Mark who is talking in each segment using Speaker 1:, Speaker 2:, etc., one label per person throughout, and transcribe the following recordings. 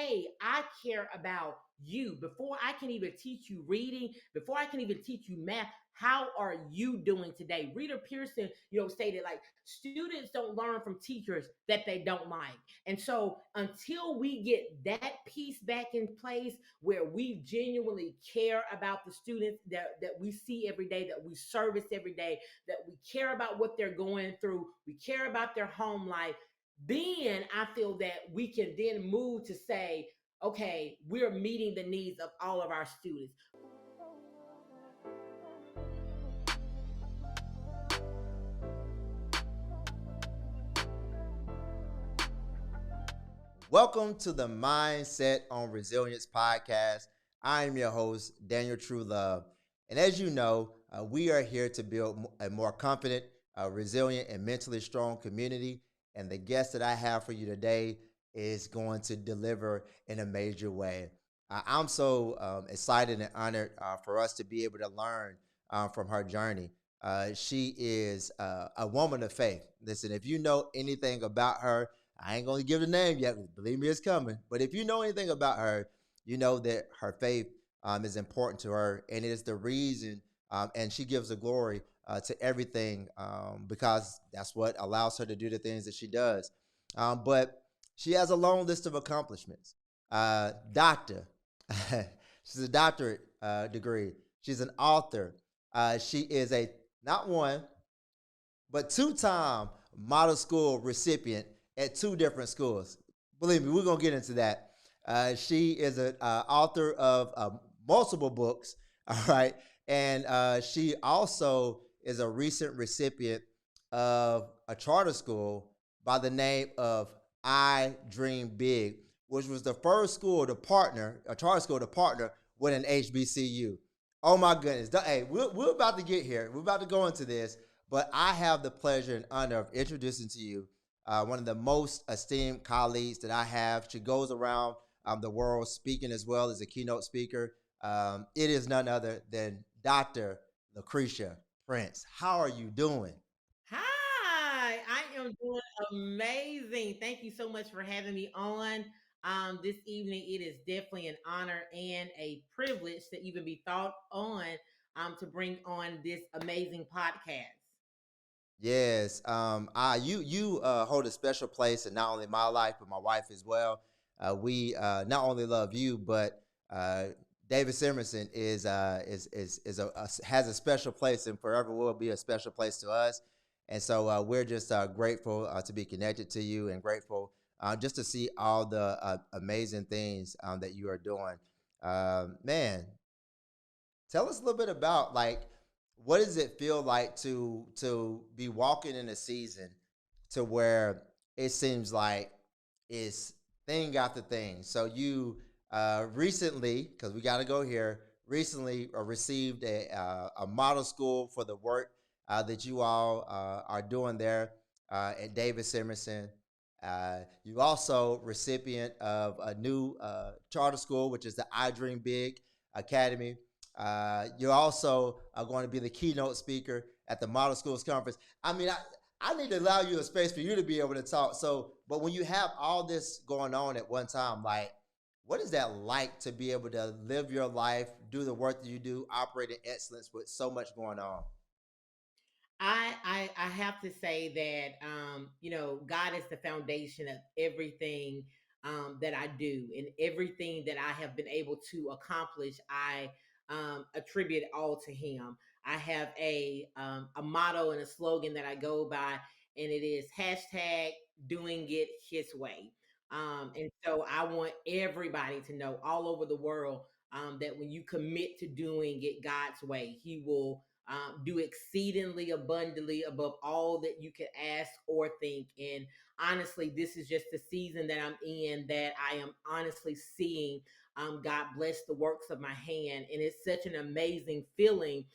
Speaker 1: hey, I care about you. Before I can even teach you reading, before I can even teach you math, how are you doing today? Reader Pearson, stated like students don't learn from teachers that they don't like. And so until we get that piece back in place where we genuinely care about the students that we see every day, that we service every day, that we care about what they're going through, we care about their home life, then I feel that we can then move to say, okay, we're meeting the needs of all of our students.
Speaker 2: Welcome to the Mindset on Resilience podcast. I am your host, Daniel Truelove. And as you know, we are here to build a more confident, resilient, and mentally strong community. And the guest that I have for you today is going to deliver in a major way. I'm so excited and honored for us to be able to learn from her journey. She is a woman of faith. Listen, if you know anything about her, I ain't going to give the name yet. Believe me, it's coming. But if you know anything about her, you know that her faith is important to her. And it is the reason, and she gives the glory to everything because that's what allows her to do the things that she does. But she has a long list of accomplishments. Doctor. She's a doctorate degree. She's an author. She is a, not one, but two-time model school recipient at two different schools. Believe me, we're going to get into that. She is an author of multiple books, all right? And she also is a recent recipient of a charter school by the name of I Dream Big, which was the first school to partner, a charter school to partner with an HBCU. Oh my goodness. Hey, we're about to get here. We're about to go into this, but I have the pleasure and honor of introducing to you one of the most esteemed colleagues that I have. She goes around the world speaking as well as a keynote speaker. It is none other than Dr. Lucretia Prince. How are you doing?
Speaker 1: Hi, I am doing amazing. Thank you so much for having me on this evening. It is definitely an honor and a privilege to even be thought on to bring on this amazing podcast.
Speaker 2: Yes, you hold a special place in not only my life but my wife as well. We not only love you, but David Simerson has a special place and forever will be a special place to us. And so we're just grateful to be connected to you and grateful just to see all the amazing things that you are doing. Man, tell us a little bit about like what does it feel like to be walking in a season to where it seems like it's thing after thing. So you recently, because we got to go here, recently received a model school for the work that you all are doing there at David Simerson. You also recipient of a new charter school, which is the I Dream Big Academy. You also are going to be the keynote speaker at the Model Schools Conference. I mean, I need to allow you a space for you to be able to talk. So, but when you have all this going on at one time, like, what is that like to be able to live your life, do the work that you do, operate in excellence with so much going on?
Speaker 1: I have to say that God is the foundation of everything that I do, and everything that I have been able to accomplish. I attribute all to Him. I have a motto and a slogan that I go by, and it is hashtag doing it His way. And so I want everybody to know all over the world that when you commit to doing it God's way, He will do exceedingly abundantly above all that you could ask or think. And honestly, this is just the season that I'm in that I am honestly seeing God bless the works of my hand. And it's such an amazing feeling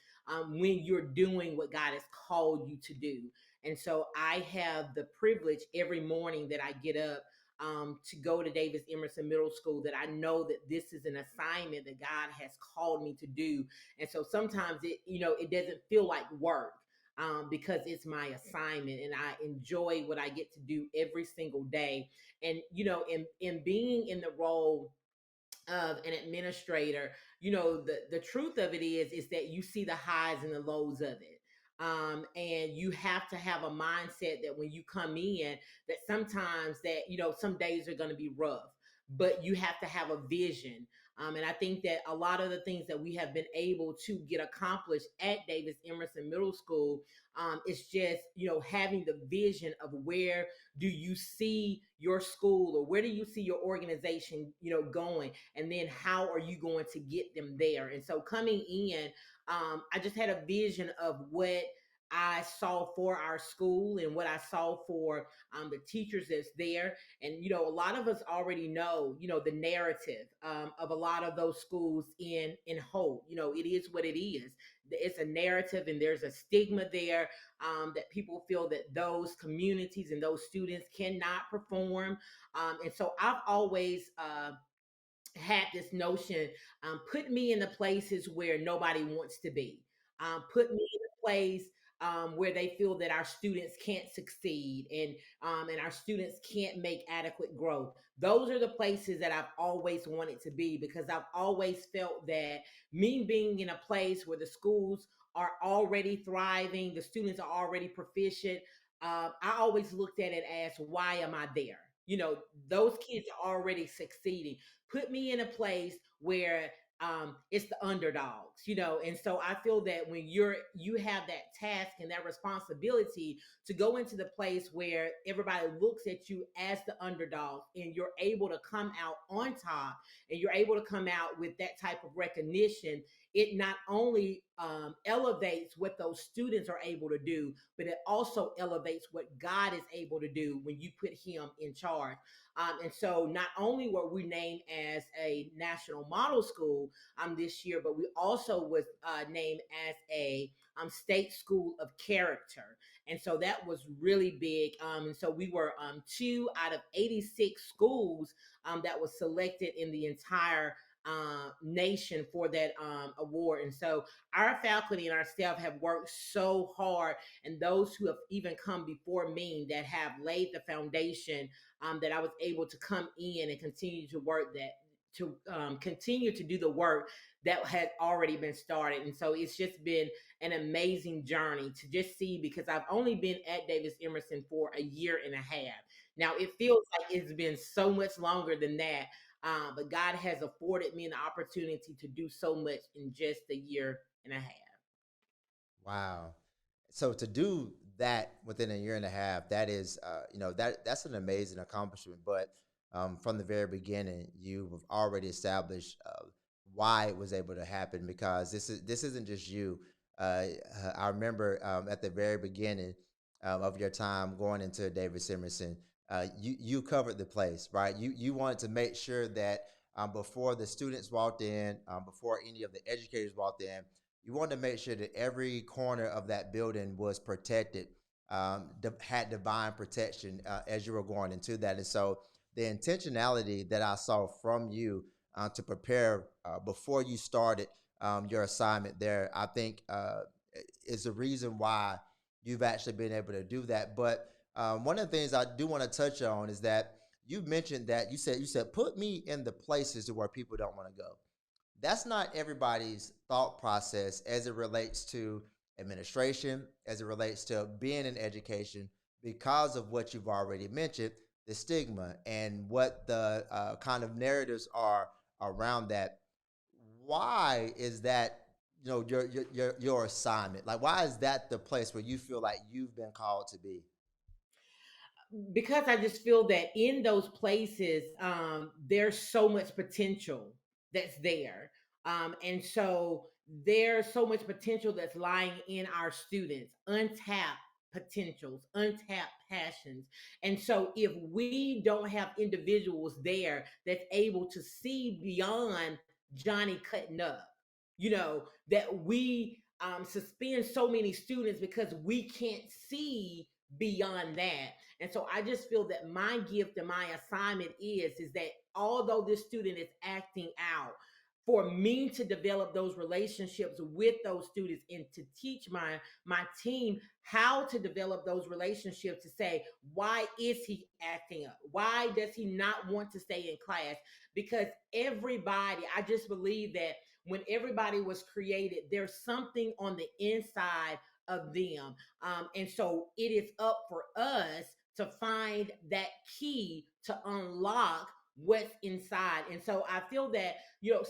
Speaker 1: when you're doing what God has called you to do. And so I have the privilege every morning that I get up to go to Davis Emerson Middle School, that I know that this is an assignment that God has called me to do. And so sometimes it doesn't feel like work. because it's my assignment and I enjoy what I get to do every single day. And in being in the role of an administrator, the truth of it is that you see the highs and the lows of it. And you have to have a mindset that when you come in, that sometimes that some days are going to be rough, but you have to have a vision. And I think that a lot of the things that we have been able to get accomplished at Davis Emerson Middle School, is just having the vision of where do you see your school, or where do you see your organization going, and then how are you going to get them there. And so coming in, I just had a vision of what I saw for our school and what I saw for the teachers that's there. And a lot of us already know the narrative of a lot of those schools in Hope. It is what it is. It's a narrative, and there's a stigma there, that people feel that those communities and those students cannot perform. And so I've always had this notion, put me in the places where nobody wants to be, put me in a place where they feel that our students can't succeed, and our students can't make adequate growth. Those are the places that I've always wanted to be, because I've always felt that me being in a place where the schools are already thriving, the students are already proficient, I always looked at it as, why am I there? Those kids are already succeeding. Put me in a place where it's the underdogs, and so I feel that when you have that task and that responsibility to go into the place where everybody looks at you as the underdog, and you're able to come out on top, and you're able to come out with that type of recognition, it not only elevates what those students are able to do, but it also elevates what God is able to do when you put him in charge. And so not only were we named as a national model school this year, but we also was named as a state school of character. And so that was really big. And so we were 2 out of 86 schools that was selected in the entire nation for that award. And so our faculty and our staff have worked so hard, and those who have even come before me that have laid the foundation, that I was able to come in and continue to work that, to continue to do the work that had already been started. And so it's just been an amazing journey to just see, because I've only been at Davis Emerson for a year and a half. Now it feels like it's been so much longer than that, but God has afforded me an opportunity to do so much in just a year and a half.
Speaker 2: Wow. So to do that within a year and a half, that is, that's an amazing accomplishment. But from the very beginning, you've already established why it was able to happen, because this isn't just you. I remember at the very beginning of your time going into Davis Emerson, you covered the place, right? You wanted to make sure that before the students walked in, before any of the educators walked in, you wanted to make sure that every corner of that building was protected, had divine protection as you were going into that. And so the intentionality that I saw from you to prepare before you started your assignment there, I think is the reason why you've actually been able to do that. But one of the things I do want to touch on is that you mentioned that you said put me in the places where people don't want to go. That's not everybody's thought process as it relates to administration, as it relates to being in education, because of what you've already mentioned, the stigma and what the kind of narratives are around that. Why is that? Your assignment. Like, why is that the place where you feel like you've been called to be?
Speaker 1: Because I just feel that in those places, there's so much potential that's there. And so there's so much potential that's lying in our students, untapped potentials, untapped passions. And so if we don't have individuals there that's able to see beyond Johnny cutting up, that we suspend so many students because we can't see beyond that. And so I just feel that my gift and my assignment is that although this student is acting out, for me to develop those relationships with those students and to teach my team how to develop those relationships, to say, why is he acting up, why does he not want to stay in class? Because everybody, I just believe that when everybody was created, there's something on the inside of them. And so it is up for us to find that key to unlock what's inside. And so I feel that,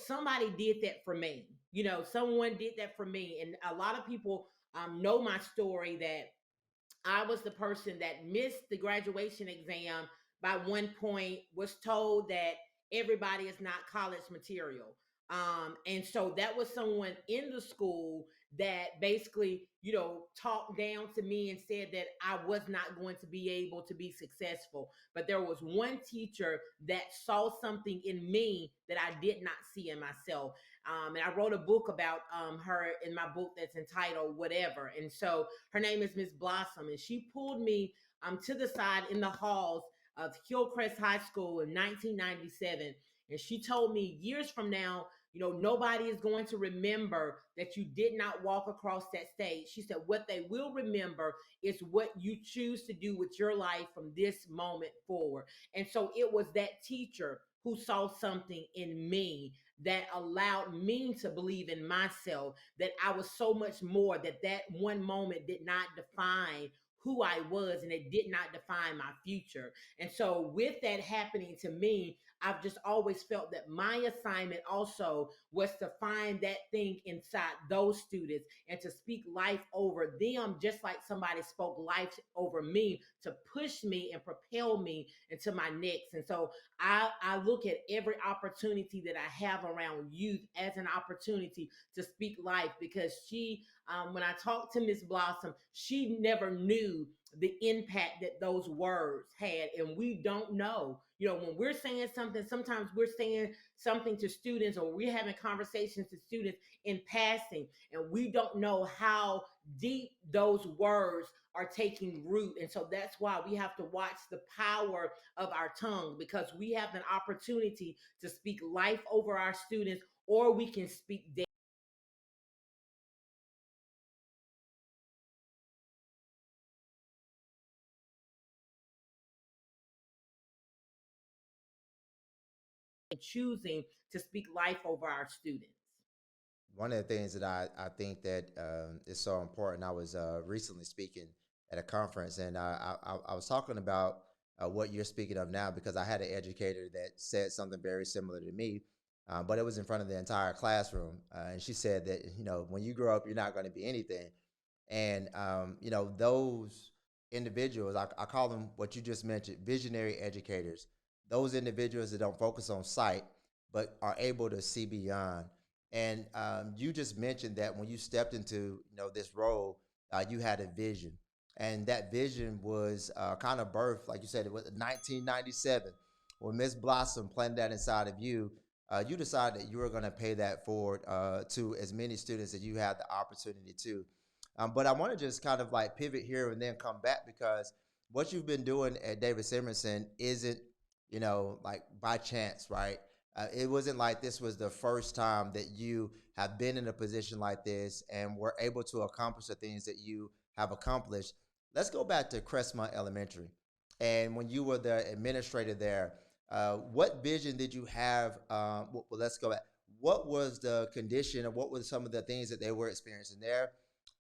Speaker 1: somebody did that for me. Someone did that for me. And a lot of people know my story, that I was the person that missed the graduation exam by one point, was told that everybody is not college material. And so that was someone in the school that basically, talked down to me and said that I was not going to be able to be successful. But there was one teacher that saw something in me that I did not see in myself. And I wrote a book about her in my book that's entitled Whatever. And so her name is Miss Blossom, and she pulled me to the side in the halls of Hillcrest High School in 1997. And she told me, years from now, nobody is going to remember that you did not walk across that stage. She said, what they will remember is what you choose to do with your life from this moment forward. And so it was that teacher who saw something in me that allowed me to believe in myself, that I was so much more, that one moment did not define who I was, and it did not define my future. And so with that happening to me, I've just always felt that my assignment also was to find that thing inside those students and to speak life over them, just like somebody spoke life over me, to push me and propel me into my next. And so I look at every opportunity that I have around youth as an opportunity to speak life, because when I talked to Miss Blossom, she never knew the impact that those words had. And we don't know, when we're saying something, sometimes we're saying something to students, or we're having conversations to students in passing, and we don't know how deep those words are taking root. And so that's why we have to watch the power of our tongue, because we have an opportunity to speak life over our students, or we can speak death, choosing to speak life over our students.
Speaker 2: One of the things that I think that is so important. I was recently speaking at a conference, and I was talking about what you're speaking of now, because I had an educator that said something very similar to me, but it was in front of the entire classroom, and she said that, when you grow up, you're not going to be anything. And those individuals, I call them, what you just mentioned, visionary educators. Those individuals that don't focus on sight but are able to see beyond. And you just mentioned that when you stepped into this role, you had a vision, and that vision was kind of birthed, like you said, it was 1997 when Miss Blossom planted that inside of you. You decided that you were going to pay that forward to as many students that you had the opportunity to. But I want to just kind of like pivot here and then come back, because what you've been doing at David Simerson isn't, like by chance, right? It wasn't like this was the first time that you have been in a position like this and were able to accomplish the things that you have accomplished. Let's go back to Crestmont Elementary. And when you were the administrator there, what vision did you have? Well, let's go back. What was the condition, or what were some of the things that they were experiencing there?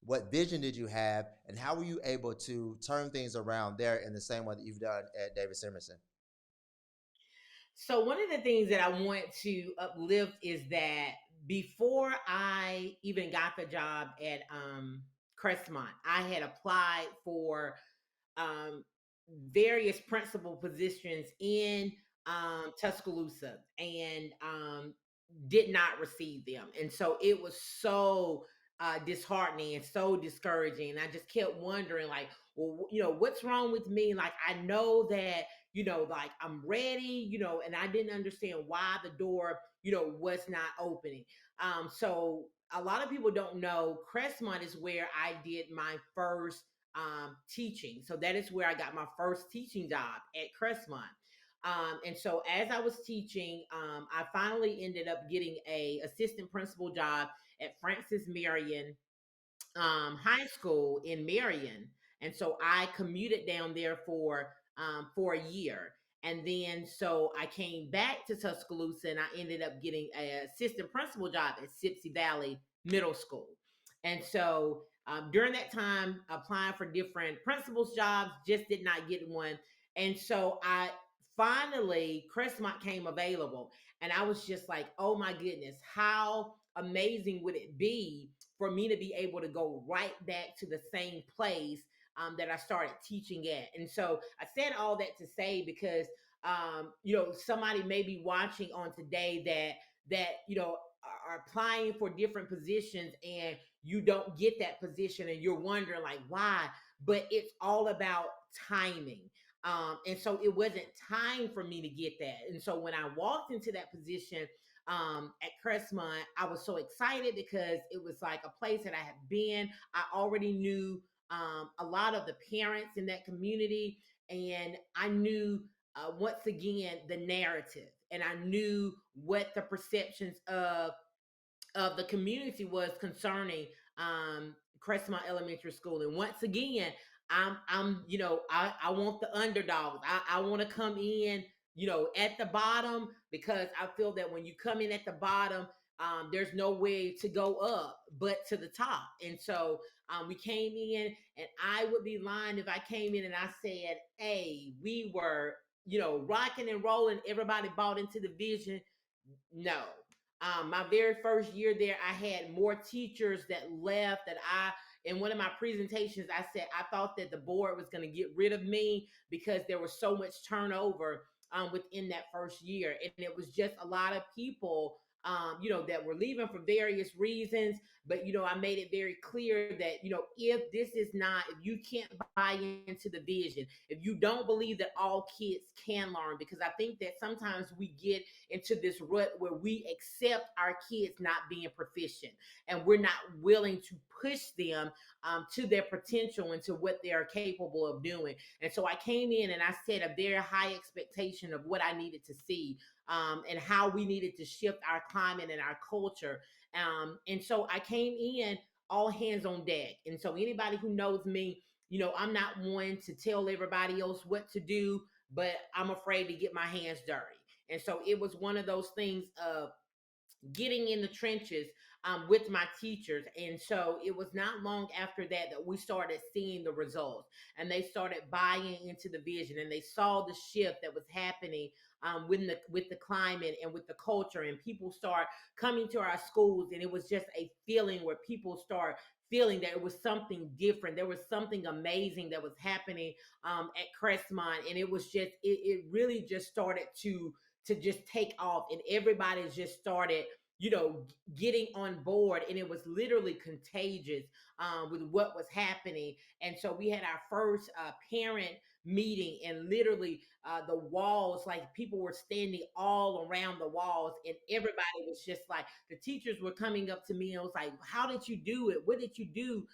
Speaker 2: What vision did you have, and how were you able to turn things around there in the same way that you've done at David Simerson?
Speaker 1: So one of the things that I want to uplift is that before I even got the job at Crestmont, I had applied for um, various principal positions in Tuscaloosa, and did not receive them. And so it was so disheartening and so discouraging. And I just kept wondering, like, well, what's wrong with me? Like, I know that, like, I'm ready, and I didn't understand why the door, was not opening. So a lot of people don't know Crestmont is where I did my first teaching. So that is where I got my first teaching job, at Crestmont. And so as I was teaching, I finally ended up getting a assistant principal job at Francis Marion high school in Marion, and so I commuted down there for a year, and then so I came back to Tuscaloosa, and I ended up getting an assistant principal job at Sipsey Valley Middle School, and so. During that time, applying for different principals jobs, just did not get one. And so I finally, Crestmont came available. And I was just like, oh my goodness, how amazing would it be for me to be able to go right back to the same place that I started teaching at. And so I said all that to say because somebody may be watching on today that are applying for different positions and you don't get that position and you're wondering like why, but it's all about timing. And so it wasn't time for me to get that. And so when I walked into that position at Crestmont, I was so excited because it was like a place that I had been. I already knew a lot of the parents in that community, and I knew once again the narrative, and I knew what the perceptions of the community was concerning Crestmont Elementary School. And once again, I want the underdogs. I want to come in, at the bottom because I feel that when you come in at the bottom, there's no way to go up but to the top. And so we came in, and I would be lying if I came in and I said, "Hey, we were, rocking and rolling. Everybody bought into the vision." No. My very first year there, I had more teachers that left that in one of my presentations, I said I thought that the board was going to get rid of me because there was so much turnover within that first year. And it was just a lot of people, that were leaving for various reasons. But, I made it very clear that, if this is not, if you can't buy into the vision, if you don't believe that all kids can learn, because I think that sometimes we get into this rut where we accept our kids not being proficient and we're not willing to push them to their potential and to what they are capable of doing. And so I came in and I set a very high expectation of what I needed to see and how we needed to shift our climate and our culture. And so I came in all hands on deck. And so anybody who knows me, I'm not one to tell everybody else what to do, but I'm afraid to get my hands dirty. And so it was one of those things of getting in the trenches with my teachers. And so it was not long after that we started seeing the results, and they started buying into the vision, and they saw the shift that was happening with the climate and with the culture, and people start coming to our schools, and it was just a feeling where people start feeling that it was something different. There was something amazing that was happening at Crestmont, and it was just it really just started to just take off, and everybody just started getting on board, and it was literally contagious with what was happening. And so we had our first parent meeting, and literally the walls, like people were standing all around the walls, and everybody was just like, the teachers were coming up to me and was like, how did you do it? What did you do?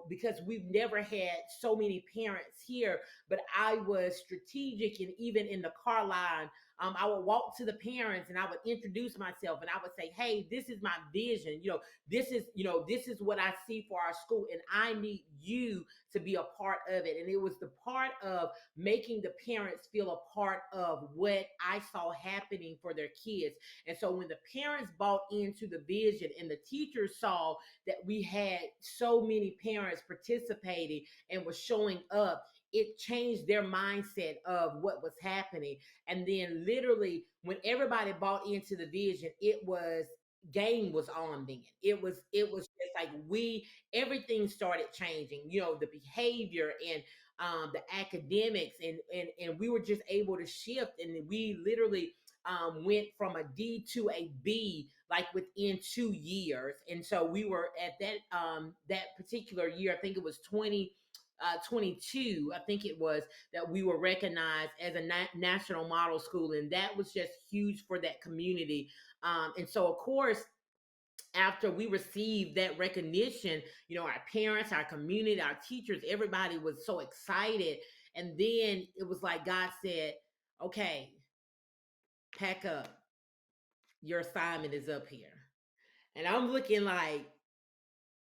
Speaker 1: Because we've never had so many parents here, but I was strategic, and even in the car line, I would walk to the parents and I would introduce myself and I would say, "Hey, this is my vision. This is what I see for our school, and I need you to be a part of it." And it was the part of making the parents feel a part of what I saw happening for their kids. And so when the parents bought into the vision and the teachers saw that we had so many parents participating and was showing up, it changed their mindset of what was happening. And then literally when everybody bought into the vision, it was game was on then. It was just like everything started changing, the behavior and the academics, and we were just able to shift, and we literally went from a D to a B like within 2 years. And so we were at that particular year, I think it was 22, I think it was, that we were recognized as a national model school, and that was just huge for that community. And so of course, after we received that recognition, our parents, our community, our teachers, everybody was so excited. And then it was like God said, okay, pack up. Your assignment is up here. And I'm looking like,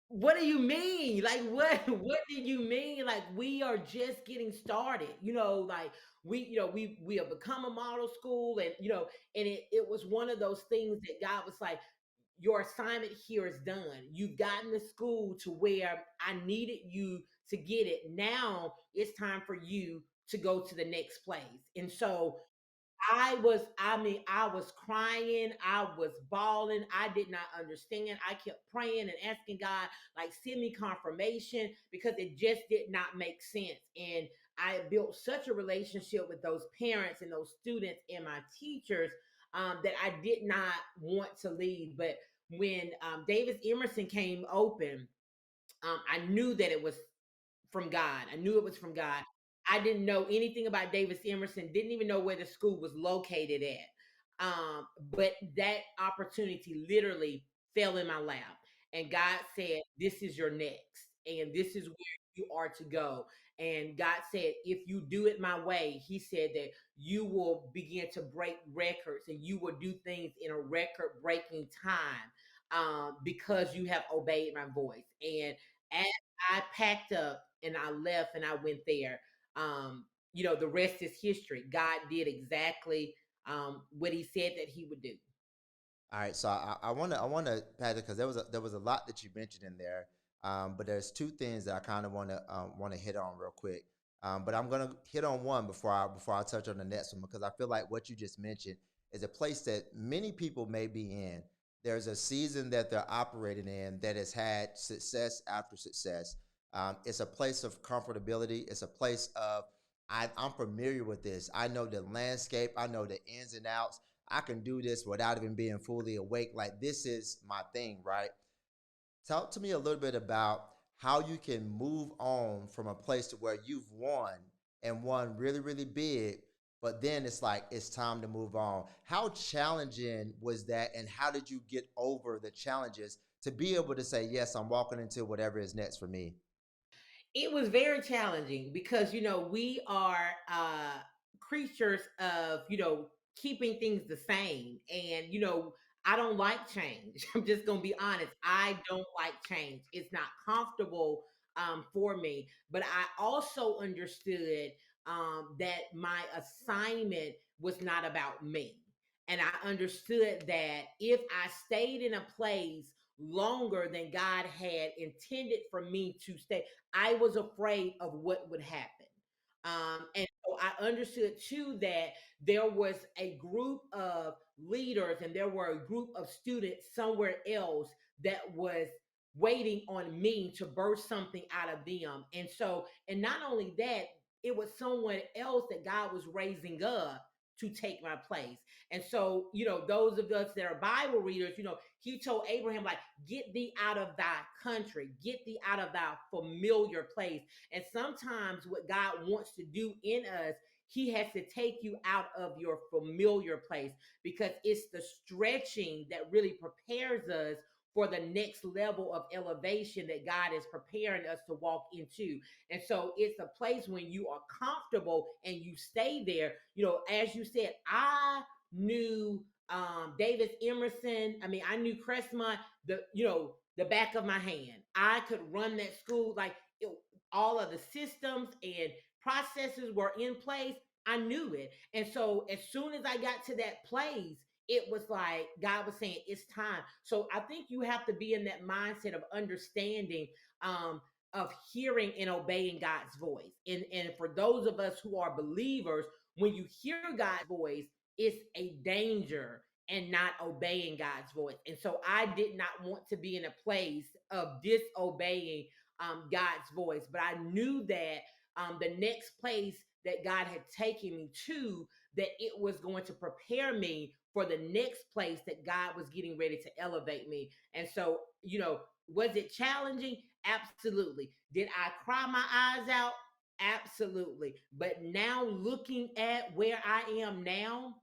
Speaker 1: what do you mean? Like what do you mean? Like we are just getting started. Like we have become a model school, and and it was one of those things that God was like, your assignment here is done. You've gotten the school to where I needed you to get it. Now it's time for you to go to the next place. And so I was crying, I was bawling, I did not understand. I kept praying and asking God, like, send me confirmation, because it just did not make sense. And I built such a relationship with those parents and those students and my teachers, that I did not want to leave. But when Davis Emerson came open, I knew that it was from God. I knew it was from God. I didn't know anything about Davis Emerson, didn't even know where the school was located at. But that opportunity literally fell in my lap. And God said, this is your next, and this is where you are to go. And God said, if you do it my way, He said that you will begin to break records, and you will do things in a record breaking time, because you have obeyed my voice. And as I packed up and I left and I went there, the rest is history. God did exactly what He said that He would do.
Speaker 2: All right, so I want to Patrick, because there was a lot that you mentioned in there, but there's two things that I kind of want to hit on real quick. But I'm gonna hit on one before I touch on the next one, because I feel like what you just mentioned is a place that many people may be in. There's a season that they're operating in that has had success after success. It's a place of comfortability. It's a place of I'm familiar with this. I know the landscape. I know the ins and outs. I can do this without even being fully awake. Like, this is my thing, right? Talk to me a little bit about how you can move on from a place to where you've won and won really, really big, but then it's like it's time to move on. How challenging was that, and how did you get over the challenges to be able to say, yes, I'm walking into whatever is next for me?
Speaker 1: It was very challenging because we are creatures of keeping things the same. And I don't like change. I'm just gonna be honest, I don't like change. It's not comfortable for me. But I also understood that my assignment was not about me. And I understood that if I stayed in a place longer than God had intended for me to stay, I was afraid of what would happen. And so I understood too that there was a group of leaders and there were a group of students somewhere else that was waiting on me to burst something out of them. And so, and not only that, it was someone else that God was raising up to take my place. And so, those of us that are Bible readers, He told Abraham, like, get thee out of thy country, get thee out of thy familiar place. And sometimes what God wants to do in us, He has to take you out of your familiar place, because it's the stretching that really prepares us for the next level of elevation that God is preparing us to walk into. And so it's a place when you are comfortable and you stay there. As you said, I knew Davis Emerson. I mean, I knew Crestmont, the back of my hand. I could run that school like all of the systems and processes were in place. I knew it. And so as soon as I got to that place, it was like God was saying, it's time. So I think you have to be in that mindset of understanding, of hearing and obeying God's voice. And for those of us who are believers, when you hear God's voice, it's a danger and not obeying God's voice. And so I did not want to be in a place of disobeying God's voice, but I knew that the next place that God had taken me to, that it was going to prepare me for the next place that God was getting ready to elevate me. And so, was it challenging? Absolutely. Did I cry my eyes out? Absolutely. But now looking at where I am now,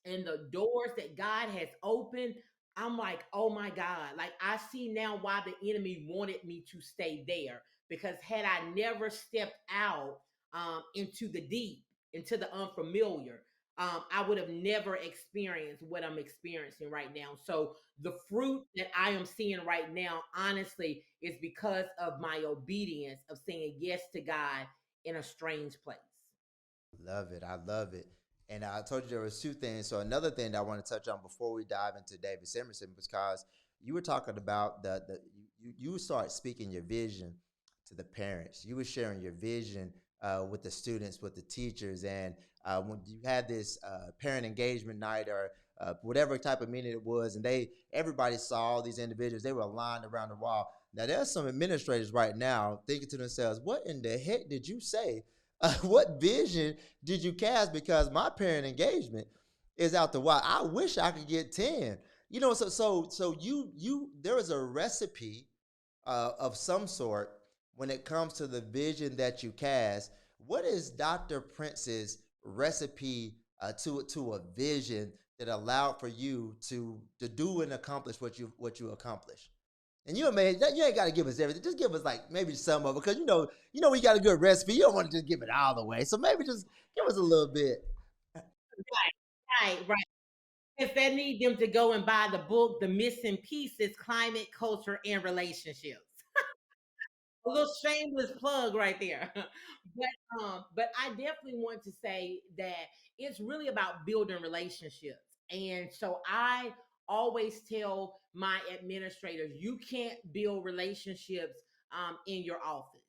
Speaker 1: and the doors that God has opened, I'm like, oh my God. Like, I see now why the enemy wanted me to stay there. Because had I never stepped out into the deep, into the unfamiliar, I would have never experienced what I'm experiencing right now. So the fruit that I am seeing right now, honestly, is because of my obedience of saying yes to God in a strange place.
Speaker 2: Love it. I love it. And I told you there was two things. So another thing that I want to touch on before we dive into David Simerson, because you were talking about you start speaking your vision to the parents. You were sharing your vision with the students, with the teachers, and when you had this parent engagement night or whatever type of meeting it was, and everybody saw all these individuals. They were aligned around the wall. Now there's some administrators right now thinking to themselves, "What in the heck did you say? What vision did you cast? Because my parent engagement is out the wide. I wish I could get 10. You know, so you there is a recipe of some sort when it comes to the vision that you cast. What is Dr. Prince's recipe to a vision that allowed for you to do and accomplish what you accomplished? And you may you ain't got to give us everything. Just give us like maybe some of it, because we got a good recipe. You don't want to just give it all the way. So maybe just give us a little bit.
Speaker 1: Right, right. If they need them to go and buy the book, The Missing Pieces: Climate, Culture, and Relationships. A little shameless plug right there. But I definitely want to say that it's really about building relationships. And so I always tell my administrators, you can't build relationships in your office.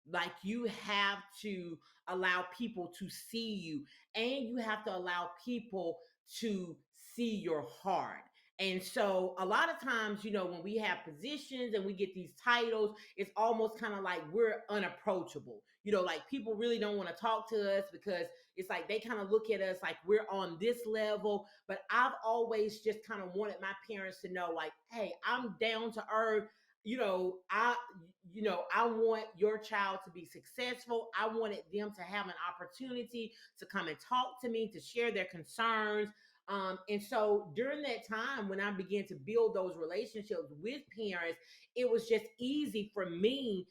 Speaker 1: Like, you have to allow people to see you, and you have to allow people to see your heart. And so a lot of times, when we have positions and we get these titles, it's almost kind of like we're unapproachable. Like, people really don't want to talk to us because it's like they kind of look at us like we're on this level. But I've always just kind of wanted my parents to know, like, hey, I'm down to earth. I want your child to be successful. I wanted them to have an opportunity to come and talk to me, to share their concerns. And so during that time, when I began to build those relationships with parents, it was just easy for me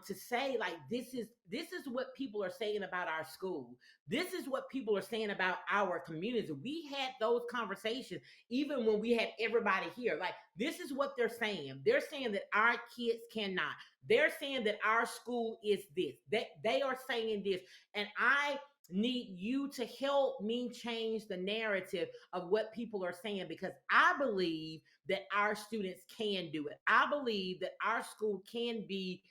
Speaker 1: to say, like, this is what people are saying about our school. This is what people are saying about our community. We had those conversations even when we had everybody here. Like, this is what they're saying. They're saying that our kids cannot. They're saying that our school is this. That they are saying this, and I need you to help me change the narrative of what people are saying, because I believe that our students can do it. I believe that our school can be,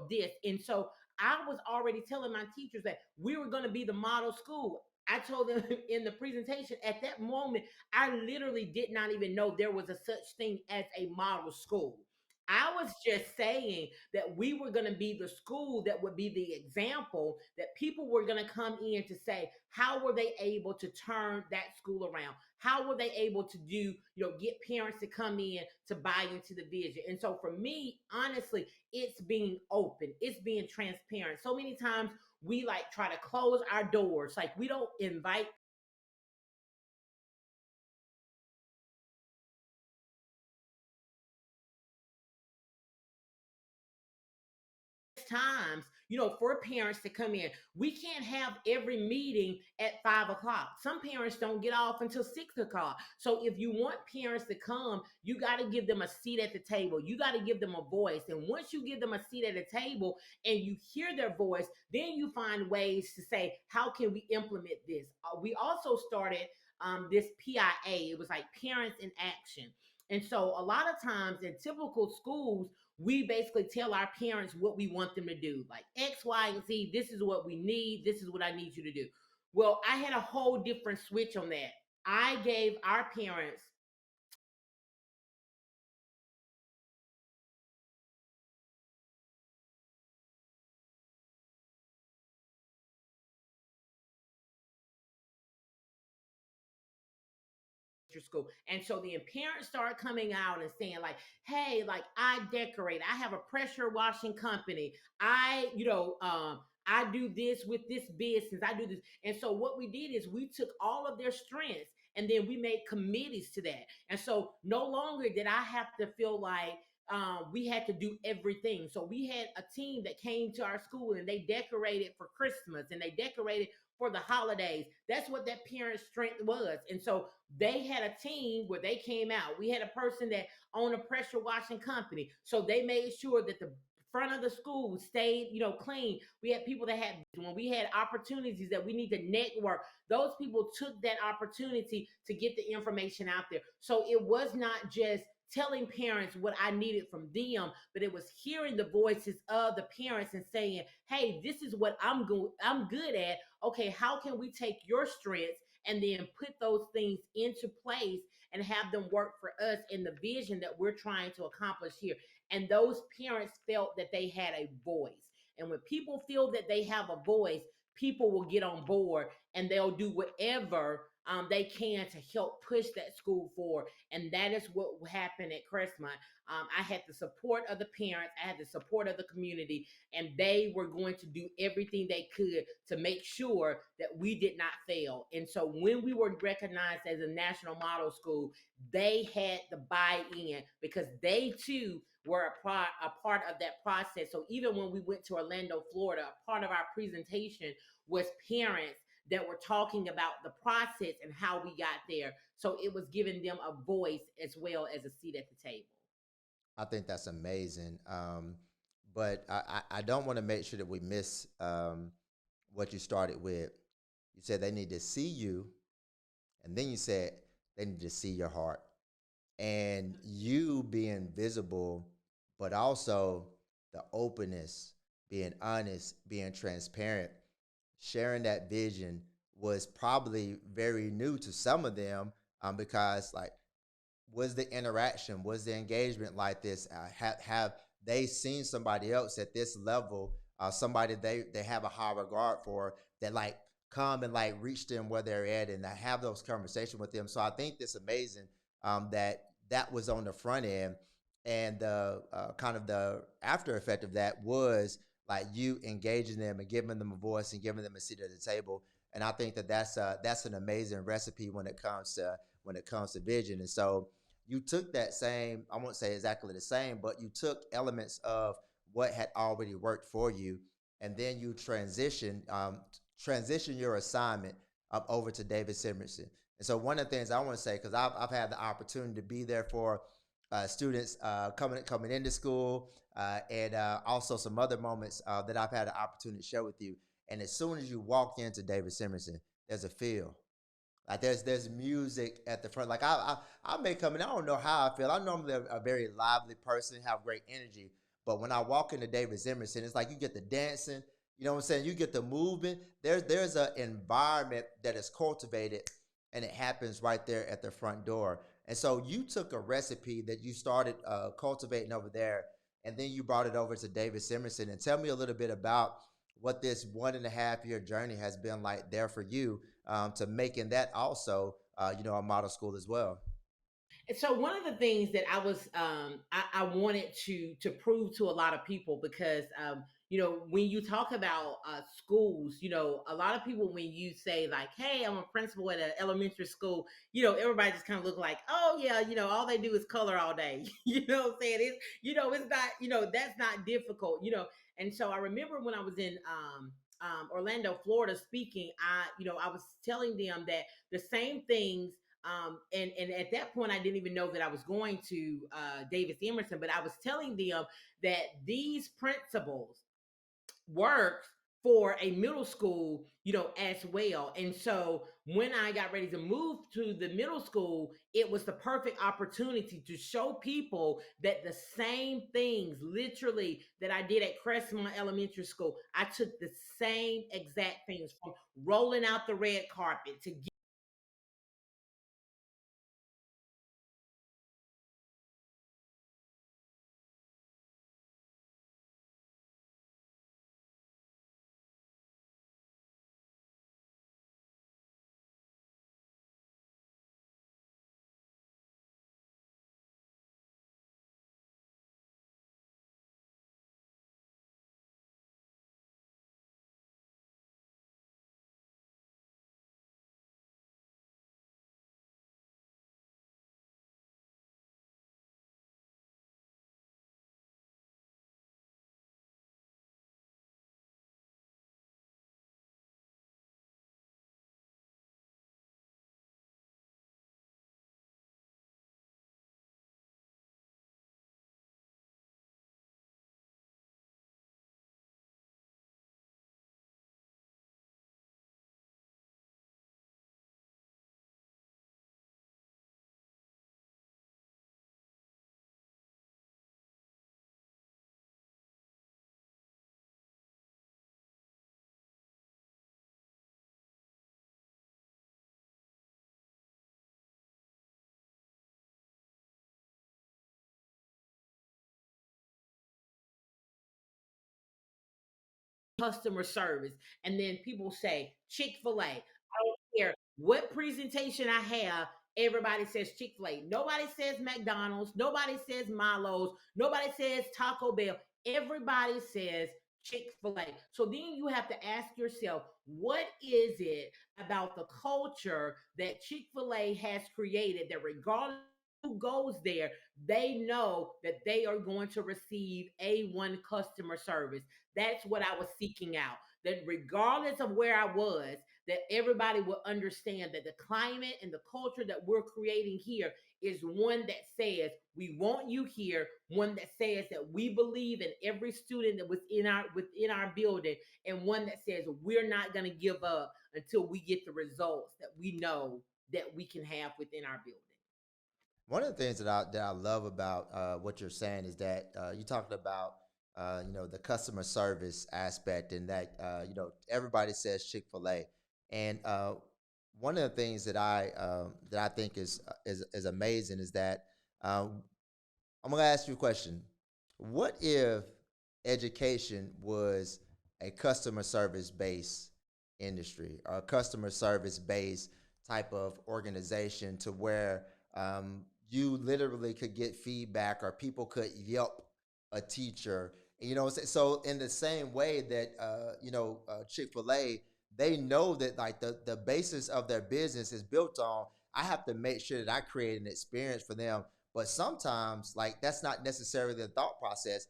Speaker 1: this. And so I was already telling my teachers that we were going to be the model school. I told them in the presentation at that moment, I literally did not even know there was a such thing as a model school. I was just saying that we were going to be the school that would be the example, that people were going to come in to say, how were they able to turn that school around? How were they able to get parents to come in to buy into the vision? And so for me, honestly, it's being open, it's being transparent. So many times we like try to close our doors, like we don't invite times, for parents to come in. We can't have every meeting at 5 o'clock. Some parents don't get off until 6 o'clock. So if you want parents to come, you got to give them a seat at the table. You got to give them a voice. And once you give them a seat at the table and you hear their voice, then you find ways to say, how can we implement this? We also started this PIA. It was like Parents in Action. And so a lot of times in typical schools, we basically tell our parents what we want them to do, like X, Y, and Z. This is what we need. This is what I need you to do. Well, I had a whole different switch on that. I gave our parents your school. And so then parents start coming out and saying, like, hey, like, I decorate, I have a pressure washing company. I do this with this business. I do this. And so what we did is we took all of their strengths and then we made committees to that. And so no longer did I have to feel like we had to do everything. So we had a team that came to our school and they decorated for Christmas and they decorated for the holidays. That's what that parent strength was. And so they had a team where they came out. We had a person that owned a pressure washing company. So they made sure that the front of the school stayed, clean. We had people that had, when we had opportunities that we need to network, those people took that opportunity to get the information out there. So it was not just telling parents what I needed from them, but it was hearing the voices of the parents and saying, "Hey, this is what I'm good at. Okay, how can we take your strengths and then put those things into place and have them work for us in the vision that we're trying to accomplish here?" And those parents felt that they had a voice. And when people feel that they have a voice, people will get on board and they'll do whatever they can to help push that school forward. And that is what happened at Crestmont. I had the support of the parents, I had the support of the community, and they were going to do everything they could to make sure that we did not fail. And so when we were recognized as a national model school, they had the buy-in because they too were a part of that process. So even when we went to Orlando, Florida, a part of our presentation was parents that were talking about the process and how we got there. So it was giving them a voice as well as a seat at the table.
Speaker 2: I think that's amazing. But I don't want to make sure that we miss what you started with. You said they need to see you, and then you said they need to see your heart. And you being visible, but also the openness, being honest, being transparent, sharing that vision was probably very new to some of them, because like, was the interaction, was the engagement like this? Have they seen somebody else at this level, somebody they have a high regard for, that like come and like reach them where they're at and have those conversations with them? So I think it's amazing that that was on the front end, and the kind of the after effect of that was like you engaging them and giving them a voice and giving them a seat at the table. And I think that that's an amazing recipe when it comes to vision. And so you took that same, I won't say exactly the same, but you took elements of what had already worked for you, and then you transition your assignment over to David Simerson. And so one of the things I want to say, because I've had the opportunity to be there for students coming into school, and also some other moments that I've had the opportunity to share with you. And as soon as you walk into David Simerson, there's a feel. Like there's music at the front. Like I may come in, I don't know how I feel. I'm normally a very lively person, have great energy. But when I walk into David Emerson, it's like you get the dancing, you know what I'm saying? You get the movement. There's an environment that is cultivated, and it happens right there at the front door. And so you took a recipe that you started cultivating over there, and then you brought it over to David Simerson. And tell me a little bit about what this 1.5 year journey has been like there for you, to making that also, a model school as well.
Speaker 1: And so one of the things that I wanted to prove to a lot of people, because when you talk about schools, a lot of people, when you say like, "Hey, I'm a principal at an elementary school," everybody just kind of look like, "Oh yeah, all they do is color all day." You know what I'm saying? It's not, that's not difficult, And so I remember when I was in Orlando, Florida, speaking, I was telling them that the same things, and at that point, I didn't even know that I was going to Davis Emerson, but I was telling them that these principles work for a middle school, as well. And so when I got ready to move to the middle school, it was the perfect opportunity to show people that the same things, literally, that I did at Crestmont Elementary School, I took the same exact things, from rolling out the red carpet to customer service. And then people say Chick-fil-A. I don't care what presentation I have, everybody says Chick-fil-A. Nobody says McDonald's, nobody says Milo's, nobody says Taco Bell. Everybody says Chick-fil-A. So then you have to ask yourself, what is it about the culture that Chick-fil-A has created that regardless who goes there, they know that they are going to receive A1 customer service. That's what I was seeking out. That regardless of where I was, that everybody will understand that the climate and the culture that we're creating here is one that says we want you here, one that says that we believe in every student that was within our building, and one that says we're not going to give up until we get the results that we know that we can have within our building.
Speaker 2: One of the things that I love about what you're saying is that you talked about the customer service aspect, and that everybody says Chick-fil-A. And one of the things that I think is amazing is that I'm gonna ask you a question. What if education was a customer service based industry, or a customer service based type of organization, to where you literally could get feedback, or people could Yelp a teacher? So in the same way that Chick-fil-A, they know that like the basis of their business is built on, I have to make sure that I create an experience for them. But sometimes, like, that's not necessarily the thought process.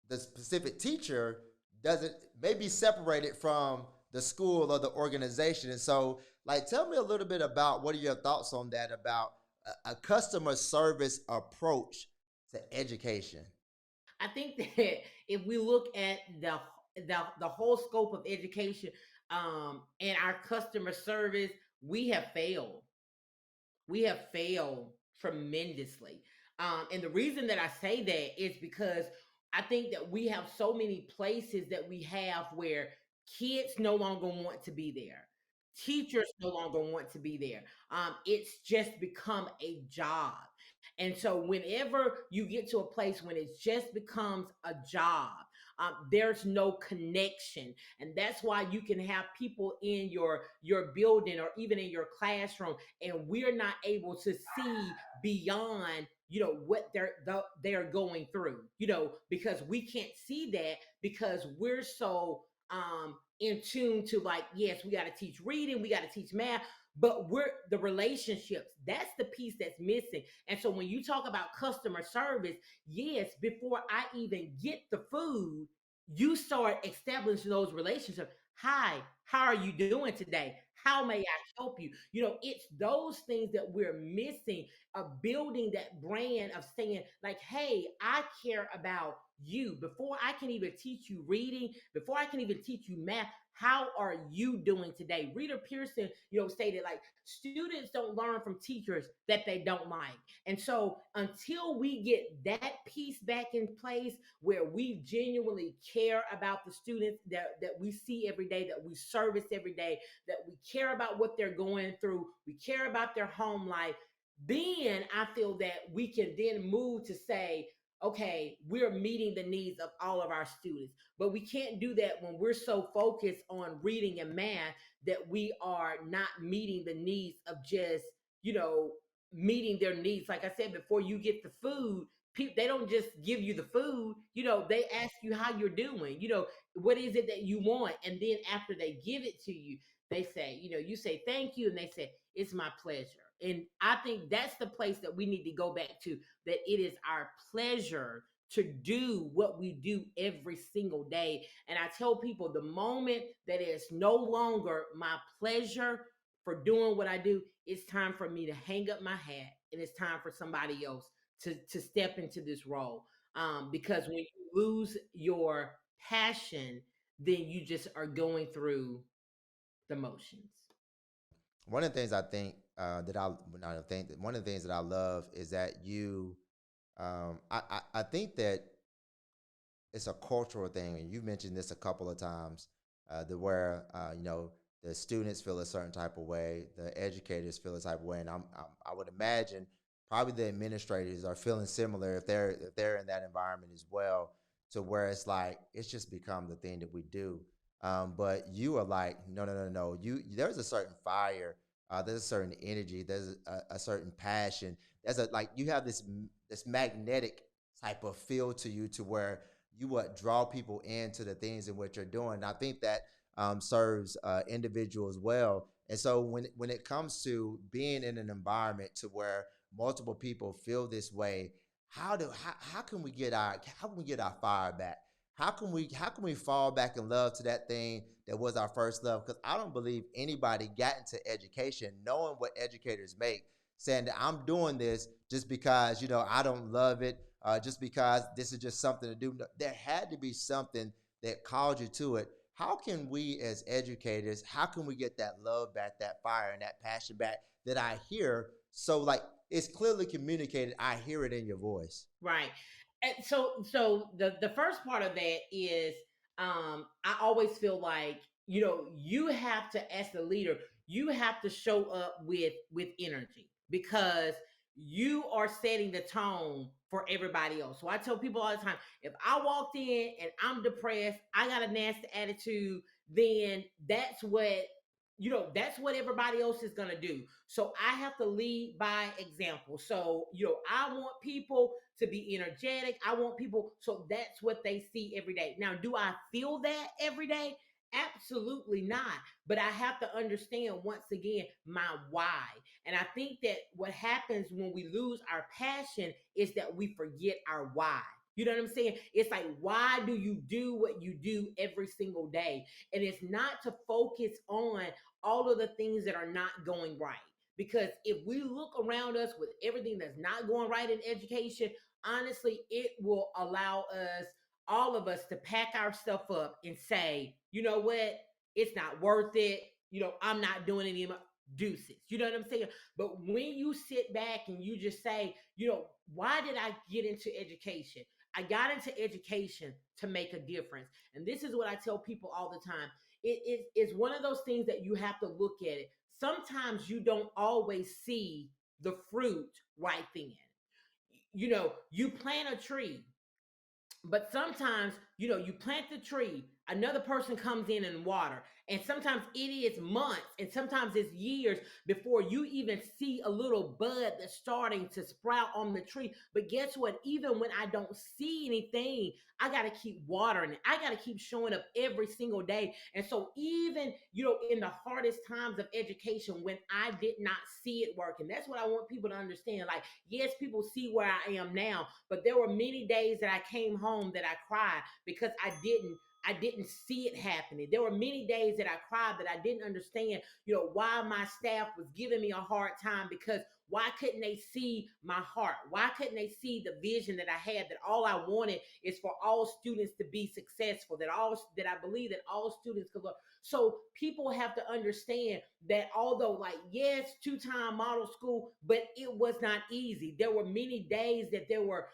Speaker 2: The specific teacher doesn't, maybe separated from the school or the organization. And so, like, tell me a little bit about, what are your thoughts on that, about a customer service approach to education?
Speaker 1: I think that if we look at the whole scope of education, and our customer service, we have failed. We have failed tremendously. And the reason that I say that is because I think that we have so many places that we have where kids no longer want to be there. Teachers no longer want to be there. It's just become a job. And so whenever you get to a place when it just becomes a job, there's no connection. And that's why you can have people in your building or even in your classroom, and we're not able to see beyond what they're going through, because we can't see that, because we're so in tune to, like, yes, we got to teach reading, we got to teach math, but we're the relationships, that's the piece that's missing. And so when you talk about customer service, yes, before I even get the food, you start establishing those relationships. Hi, how are you doing today? How may I help you? It's those things that we're missing, of building that brand, of saying, like, hey, I care about you. Before I can even teach you reading, before I can even teach you math, how are you doing today? Reader Pearson, stated, like, students don't learn from teachers that they don't like. And so until we get that piece back in place, where we genuinely care about the students that we see every day, that we service every day, that we care about what they're going through, we care about their home life, then I feel that we can then move to say, okay, we're meeting the needs of all of our students. But we can't do that when we're so focused on reading and math that we are not meeting the needs of just, you know, meeting their needs. Like I said, before you get the food, they don't just give you the food. They ask you how you're doing. What is it that you want? And then after they give it to you, they say, you say thank you, and they say it's my pleasure. And I think that's the place that we need to go back to, that it is our pleasure to do what we do every single day. And I tell people, the moment that it's no longer my pleasure for doing what I do, it's time for me to hang up my hat, and it's time for somebody else to step into this role. Because when you lose your passion, then you just are going through the motions.
Speaker 2: One of the things I think that I not I think that one of the things that I love is that I think that it's a cultural thing, and you mentioned this a couple of times, the where the students feel a certain type of way, the educators feel a type of way, and I would imagine probably the administrators are feeling similar, if they're in that environment as well. to where it's like it's just become the thing that we do. But you are like, no, no, no, no. There's a certain fire, there's a certain energy, there's a certain passion. There's a like you have this magnetic type of feel to you to where you would draw people into the things in what you're doing. And I think that serves individuals well. And so when it comes to being in an environment to where multiple people feel this way, how can we get our fire back? How can we fall back in love to that thing that was our first love? Because I don't believe anybody got into education knowing what educators make, saying that I'm doing this just because I don't love it, just because this is just something to do. No, there had to be something that called you to it. How can we as educators, how can we get that love back, that fire and that passion back that I hear? So like it's clearly communicated. I hear it in your voice.
Speaker 1: Right. And so the first part of that is I always feel like, you have to, as the leader, you have to show up with energy, because you are setting the tone for everybody else. So I tell people all the time, if I walked in and I'm depressed, I got a nasty attitude, then that's what everybody else is going to do. So I have to lead by example. So, I want people to be energetic. I want people, so that's what they see every day. Now, do I feel that every day? Absolutely not. But I have to understand, once again, my why. And I think that what happens when we lose our passion is that we forget our why. You know what I'm saying? It's like, why do you do what you do every single day? And it's not to focus on all of the things that are not going right. Because if we look around us with everything that's not going right in education, honestly, it will allow us, all of us, to pack our stuff up and say, you know what, it's not worth it. I'm not doing any of my deuces. You know what I'm saying? But when you sit back and you just say, why did I get into education? I got into education to make a difference. And this is what I tell people all the time. It's one of those things that you have to look at it. Sometimes you don't always see the fruit right then. You plant a tree, but sometimes, you plant the tree, another person comes in and water, and sometimes it is months and sometimes it's years before you even see a little bud that's starting to sprout on the tree. But guess what? Even when I don't see anything, I got to keep watering it. I got to keep showing up every single day. And so even, in the hardest times of education, when I did not see it working, that's what I want people to understand. Like, yes, people see where I am now, but there were many days that I came home that I cried because I didn't see it happening. There were many days that I cried that I didn't understand, why my staff was giving me a hard time, because why couldn't they see my heart? Why couldn't they see the vision that I had, that all I wanted is for all students to be successful, that I believe that all students could learn. So people have to understand that, although, like, yes, two-time model school, but it was not easy. There were many days that there were,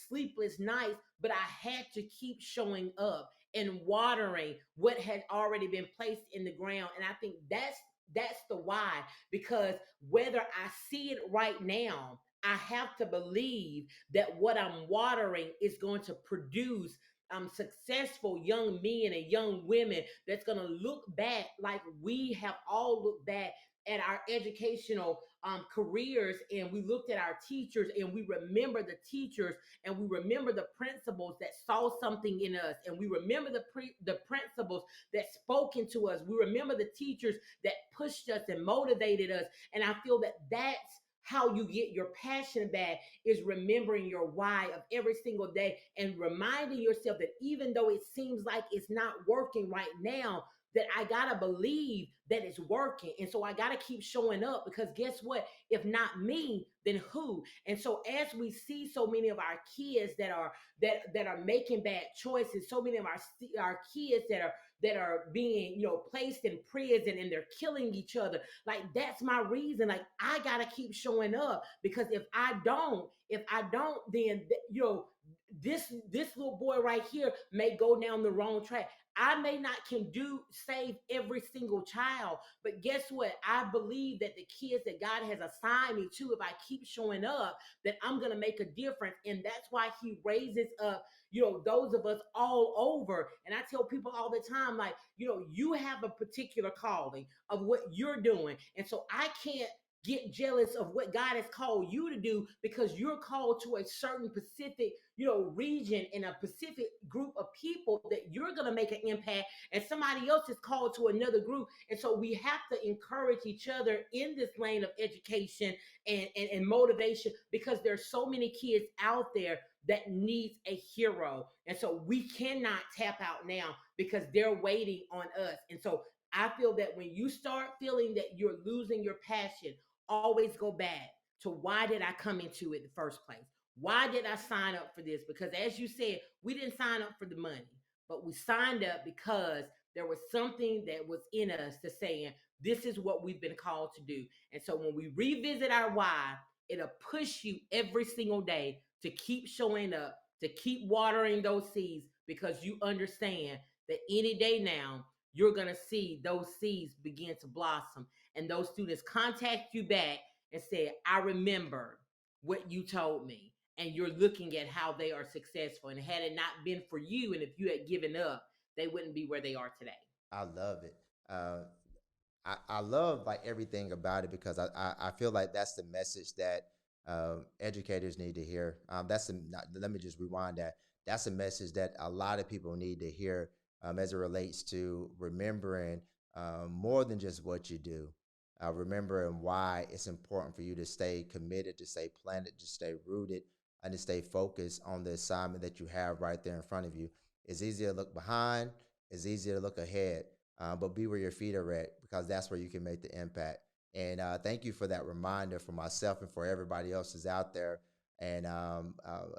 Speaker 1: sleepless nights, but I had to keep showing up and watering what had already been placed in the ground. And I think that's the why, because whether I see it right now, I have to believe that what I'm watering is going to produce successful young men and young women that's going to look back like we have all looked back at our educational careers, and we looked at our teachers and we remember the teachers, and we remember the principals that saw something in us, and we remember the principals that spoke into us. We remember the teachers that pushed us and motivated us. And I feel that that's how you get your passion back, is remembering your why of every single day and reminding yourself that even though it seems like it's not working right now, that I gotta believe that it's working. And so I gotta keep showing up, because guess what? If not me, then who? And so as we see so many of our kids that are making bad choices, so many of our kids that are being, placed in prison, and they're killing each other. Like, that's my reason. Like, I gotta keep showing up, because if I don't, then this little boy right here may go down the wrong track. I may not can do save every single child, but guess what? I believe that the kids that God has assigned me to, if I keep showing up, that I'm gonna make a difference. And that's why He raises up, those of us all over. And I tell people all the time, like, you have a particular calling of what you're doing. And so I can't get jealous of what God has called you to do, because you're called to a certain specific, region in a specific group of people that you're going to make an impact, and somebody else is called to another group. And so we have to encourage each other in this lane of education and motivation, because there's so many kids out there that needs a hero. And so we cannot tap out now because they're waiting on us. And so I feel that when you start feeling that you're losing your passion, always go back to, why did I come into it in the first place? Why did I sign up for this? Because as you said, we didn't sign up for the money, but we signed up because there was something that was in us to saying, this is what we've been called to do. And so when we revisit our why, it'll push you every single day to keep showing up, to keep watering those seeds, because you understand that any day now, you're going to see those seeds begin to blossom, and those students contact you back and say, I remember what you told me. And you're looking at how they are successful. And had it not been for you, and if you had given up, they wouldn't be where they are today.
Speaker 2: I love it. I love like everything about it because I feel like that's the message that educators need to hear. Let me just rewind that. That's a message that a lot of people need to hear as it relates to remembering more than just what you do. Remembering why it's important for you to stay committed, to stay planted, to stay rooted, and to stay focused on the assignment that you have right there in front of you. It's easy to look behind. It's easier to look ahead, but be where your feet are at, because that's where you can make the impact. And thank you for that reminder for myself and for everybody else who's out there. And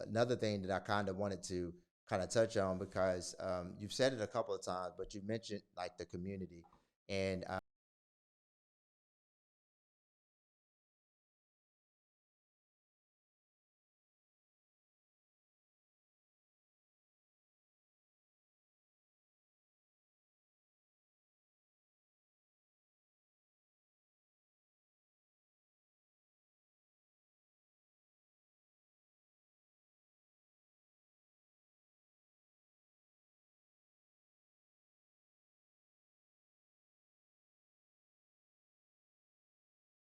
Speaker 2: another thing that I kind of wanted to kind of touch on, because you've said it a couple of times, but you mentioned like the community. And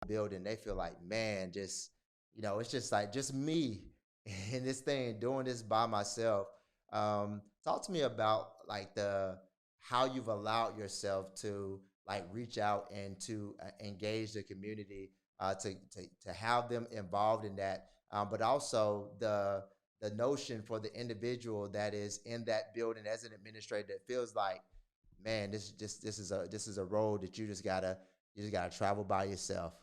Speaker 2: building, they feel like, man, just, it's just like just me in this thing doing this by myself. Talk to me about like the how you've allowed yourself to like reach out and to engage the community, to have them involved in that, but also the notion for the individual that is in that building as an administrator that feels like, man, this is a road that you just gotta travel by yourself.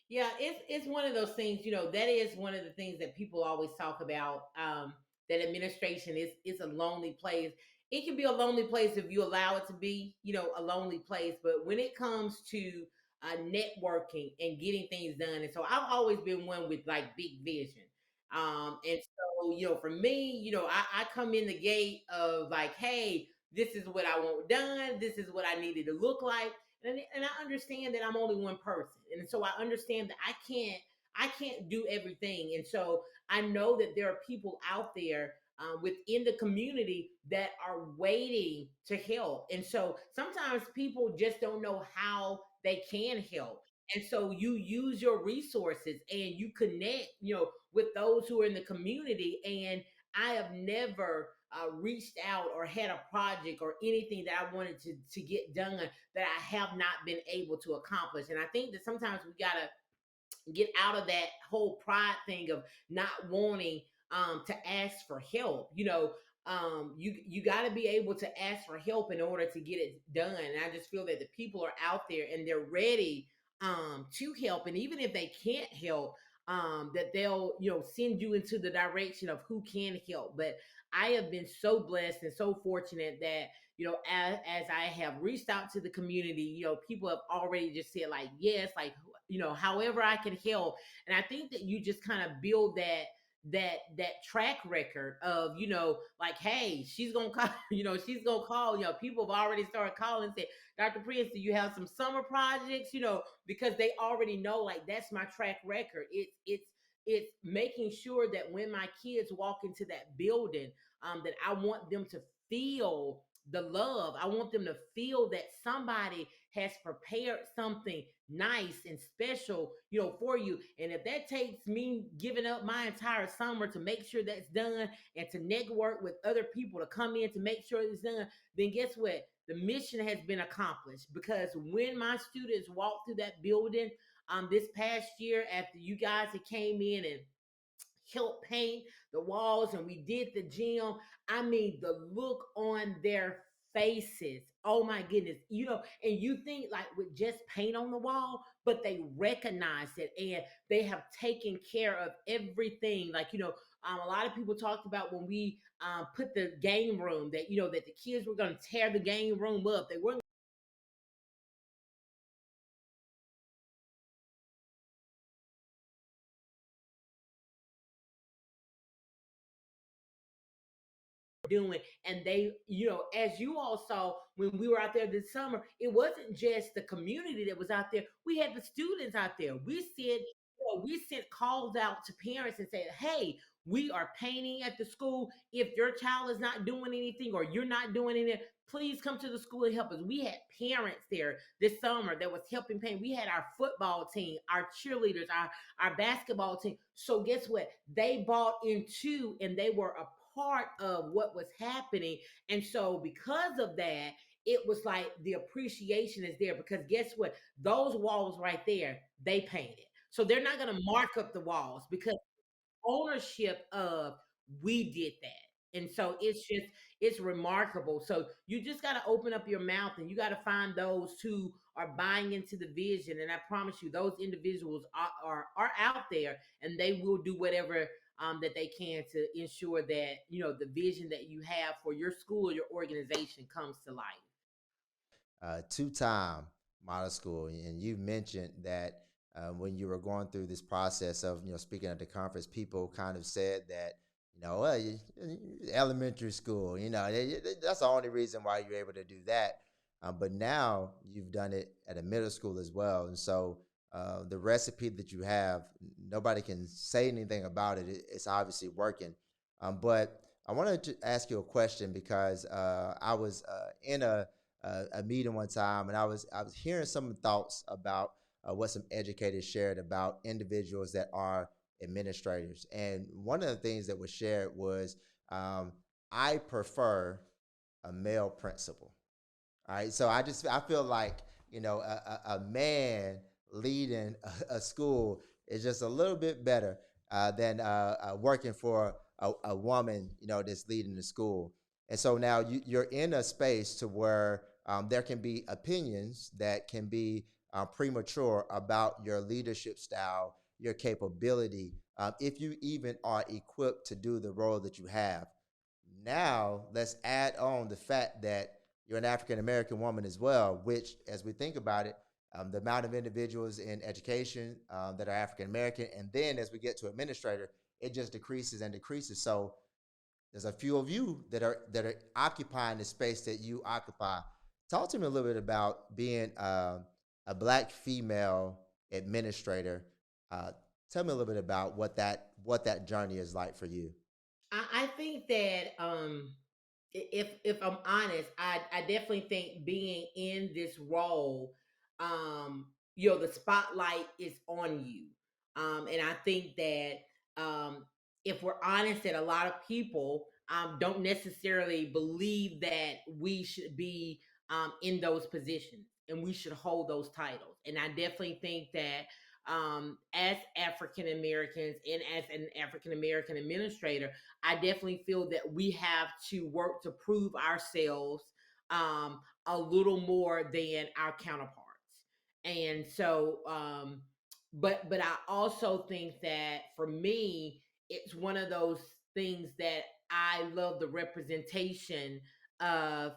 Speaker 1: Yeah, it's one of those things. That is one of the things that people always talk about. That administration is a lonely place. It can be a lonely place if you allow it to be, a lonely place. But when it comes to networking and getting things done, and so I've always been one with like big vision. And so for me, I come in the gate of like, hey, this is what I want done. This is what I needed to look like. And I understand that I'm only one person, and so I understand that I can't do everything. And so I know that there are people out there within the community that are waiting to help. And so sometimes people just don't know how they can help. And so you use your resources and you connect, with those who are in the community. And I have never reached out or had a project or anything that I wanted to get done that I have not been able to accomplish. And I think that sometimes we gotta get out of that whole pride thing of not wanting to ask for help. You got to be able to ask for help in order to get it done. And I just feel that the people are out there and they're ready to help. And even if they can't help, that they'll send you into the direction of who can help. But I have been so blessed and so fortunate that as I have reached out to the community, people have already just said like yes, like however I can help. And I think that you just kind of build that track record of, like, hey, she's gonna call, she's gonna call. People have already started calling and said, Dr. Prince, do you have some summer projects? Because they already know, like, that's my track record. It's making sure that when my kids walk into that building, that I want them to feel the love. I want them to feel that somebody has prepared something nice and special, for you. And if that takes me giving up my entire summer to make sure that's done, and to network with other people to come in to make sure it's done, then guess what? The mission has been accomplished. Because when my students walked through that building this past year, after you guys had came in and helped paint the walls and we did the gym, I mean, the look on their faces, oh my goodness, and you think like with just paint on the wall, but they recognize it, and they have taken care of everything. Like, a lot of people talked about when we put the game room, that that the kids were going to tear the game room up. They weren't doing. And they, as you all saw when we were out there this summer, it wasn't just the community that was out there. We had the students out there. We sent calls out to parents and said, hey, we are painting at the school. If your child is not doing anything, or you're not doing anything, please come to the school and help us. We had parents there this summer that was helping paint. We had our football team, our cheerleaders, our basketball team. So guess what? They bought into, and they were a part of what was happening. And so because of that, it was like the appreciation is there. Because guess what? Those walls right there, they painted. So they're not going to mark up the walls, because ownership of, we did that. And so it's remarkable. So you just got to open up your mouth, and you got to find those who are buying into the vision. And I promise you, those individuals are out there, and they will do whatever that they can to ensure that the vision that you have for your school or your organization comes to life.
Speaker 2: Two-time model school, and you mentioned that when you were going through this process of speaking at the conference, people kind of said that well, elementary school, that's the only reason why you're able to do that. But now you've done it at a middle school as well, and so the recipe that you have, nobody can say anything about it. It's obviously working. But I wanted to ask you a question, because I was in a meeting one time, and I was hearing some thoughts about what some educators shared about individuals that are administrators. And one of the things that was shared was, I prefer a male principal. All right, so I feel like a man leading a school is just a little bit better than working for a woman that's leading the school. And so now you're in a space to where there can be opinions that can be premature about your leadership style, your capability, if you even are equipped to do the role that you have. Now, let's add on the fact that you're an African American woman as well, which, as we think about it, the amount of individuals in education that are African American, and then as we get to administrator, it just decreases and decreases. So there's a few of you that are occupying the space that you occupy. Talk to me a little bit about being a black female administrator. Tell me a little bit about what that journey is like for you.
Speaker 1: I think that if I'm honest, I definitely think being in this role, the spotlight is on you. And I think that if we're honest, that a lot of people don't necessarily believe that we should be in those positions and we should hold those titles. And I definitely think that as African Americans and as an African American administrator, I definitely feel that we have to work to prove ourselves a little more than our counterparts. And so, but I also think that for me, it's one of those things that I love the representation of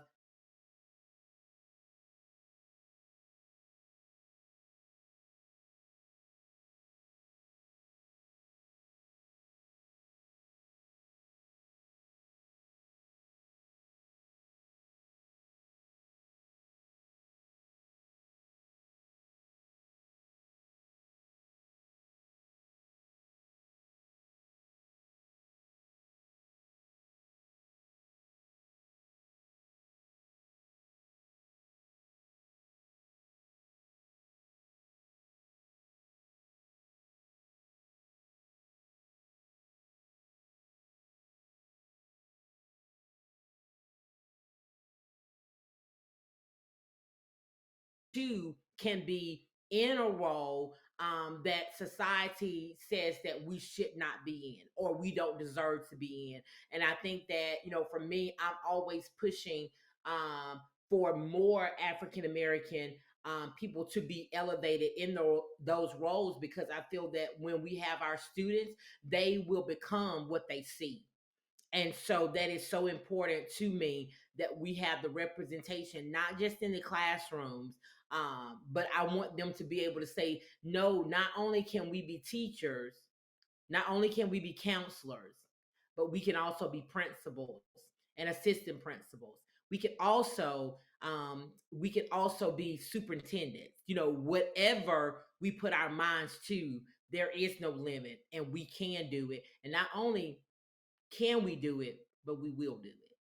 Speaker 1: too can be in a role that society says that we should not be in or we don't deserve to be in. And I think that, for me, I'm always pushing um, for more African American people to be elevated in those roles, because I feel that when we have our students, they will become what they see. And so that is so important to me, that we have the representation, not just in the classrooms, but I want them to be able to say, no, not only can we be teachers, not only can we be counselors, but we can also be principals and assistant principals. We can also be superintendents. Whatever we put our minds to, there is no limit, and we can do it. And not only can we do it, but we will do it.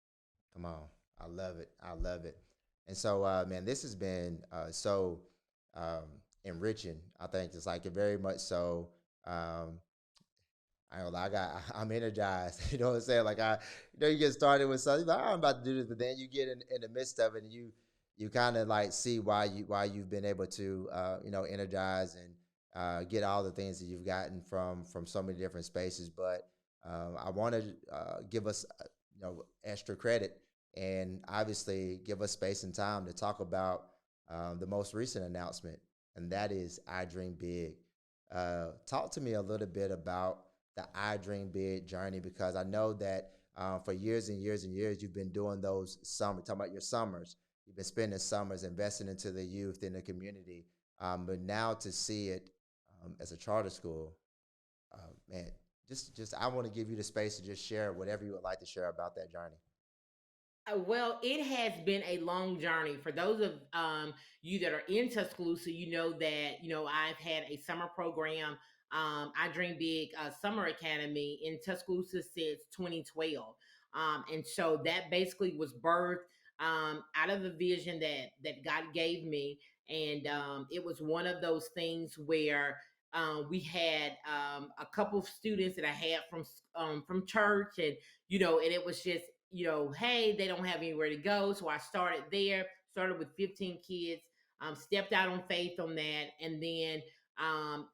Speaker 2: Come on. I love it. I love it. And so, man, this has been so um, enriching. I think it's like it very much so. Um, I don't know, I'm energized. You know what I'm saying? Like you get started with something, like, oh, I'm about to do this, but then you get in the midst of it, and you kind of like see why you've been able to energize and get all the things that you've gotten from so many different spaces. But I want to give us extra credit and obviously give us space and time to talk about the most recent announcement, and that is I Dream Big. Talk to me a little bit about the I Dream Big journey, because I know that for years and years and years you've been doing those summers. Talking about your summers, you've been spending summers investing into the youth in the community. But now to see it as a charter school, man, just I want to give you the space to just share whatever you would like to share about that journey.
Speaker 1: Well, it has been a long journey. For those of you that are in Tuscaloosa, you know that I've had a summer program, I Dream Big Summer Academy in Tuscaloosa since 2012, and so that basically was birthed out of the vision that God gave me, and it was one of those things where. We had a couple of students that I had from church, and and it was just hey, they don't have anywhere to go. So I started there, started with 15 kids, stepped out on faith on that. And then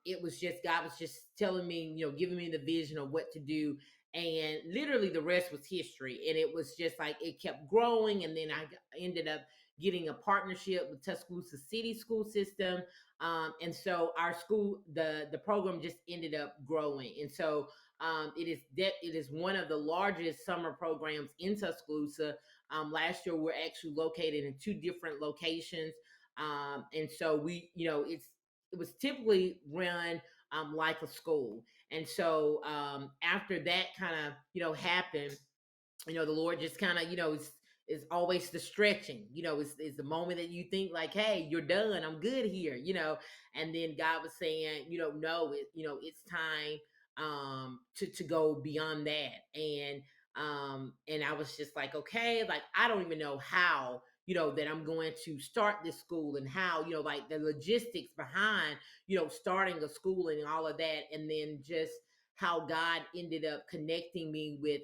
Speaker 1: it was just, God was just telling me, giving me the vision of what to do. And literally the rest was history. And it was just like, it kept growing. And then I ended up getting a partnership with Tuscaloosa City School System. And so our school, the program just ended up growing. And so it is one of the largest summer programs in Tuscaloosa. Last year, we're actually located in two different locations, and so it was typically run like a school. And so after that kind of happened, the Lord just kind of is always the stretching. Is the moment that you think like, hey, you're done, I'm good here. And then God was saying, no, it's time to go beyond that. And I was just like, okay, like I don't even know how that I'm going to start this school, and how like the logistics behind starting a school and all of that. And then just how God ended up connecting me with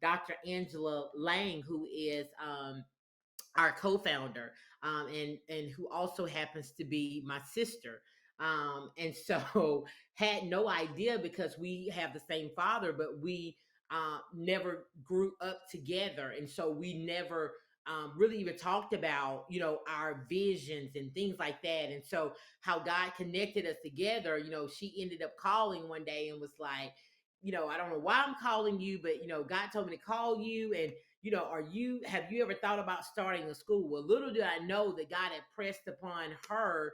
Speaker 1: Dr. Angela Lang, who is our co-founder, and who also happens to be my sister. And so had no idea, because we have the same father, but we never grew up together, and so we never really even talked about our visions and things like that. And so how God connected us together, she ended up calling one day and was like, I don't know why I'm calling you, but God told me to call you. And have you ever thought about starting a school? Well, little did I know that God had pressed upon her,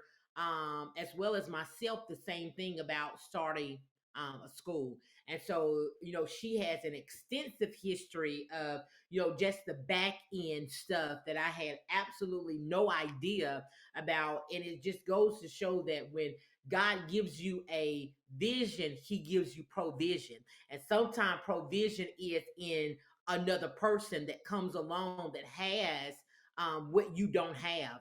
Speaker 1: as well as myself, the same thing about starting a school. And so she has an extensive history of just the back end stuff that I had absolutely no idea about. And it just goes to show that when God gives you a vision, he gives you provision. And sometimes provision is in another person that comes along that has what you don't have.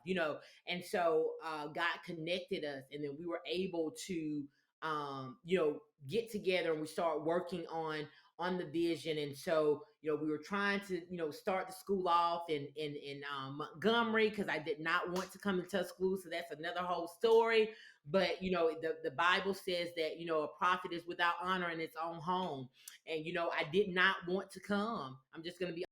Speaker 1: And so God connected us, and then we were able to get together, and we start working on on the vision. And so, we were trying to, start the school off in Montgomery, because I did not want to come to Tuscaloosa. That's another whole story. But the Bible says that a prophet is without honor in its own home. And I did not want to come. I'm just going to be